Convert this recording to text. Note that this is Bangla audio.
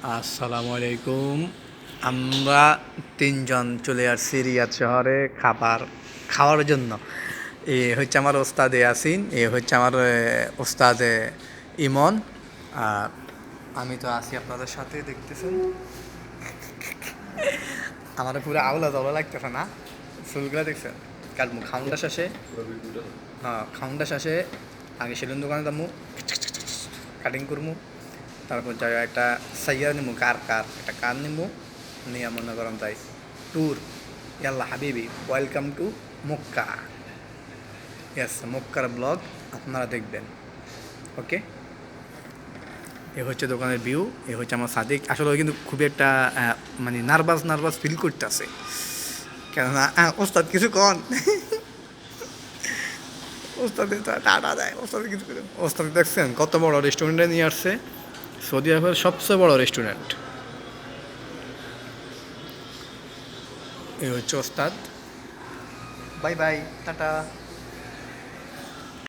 আসসালামু আলাইকুম। আমরা তিনজন চলে আসছি রিয়াদ শহরে খাওয়ার জন্য। এ হচ্ছে আমার ওস্তাদ ইয়াসিন, এ হচ্ছে আমার ওস্তাদ ইমন, আর আমি তো আছি আপনাদের সাথে। দেখতেছেন আমার পুরো আওলা জলা লাগতেছে না? চুলগুলো দেখছেন? কাটবো খাউন্ডা শেষে। হ্যাঁ, খাউন্ডা শেষে আগে সেলুন দোকানে যাবো, কাটিং করবো, তারপর যাই একটা সাইয়ার নিবো, একটা কার নিবো, নিয়ে মনে করেন তাই ট্যুর। ইয়াল্লা হাবিবি, ওয়েলকাম টু মক্কা। ইয়েস, মক্কার ব্লগ আপনারা দেখবেন। ওকে, এ হচ্ছে দোকানের ভিউ, এ হচ্ছে আমার সাদিক। আসলে ওই কিন্তু খুবই একটা মানে নার্ভাস ফিল করতেছে, কেননা ওস্তাদ কিছু কন ওস্তাদে তো টাটা দেয়, ওস্তাদ কিছু করে। ওস্তাদ দেখছেন কত বড় রেস্টুরেন্টে নিয়ে আসছে, সৌদি আরবের সবচেয়ে বড় রেস্টুরেন্ট। এই হচ্ছে ওস্তাদ। Bye bye, tata.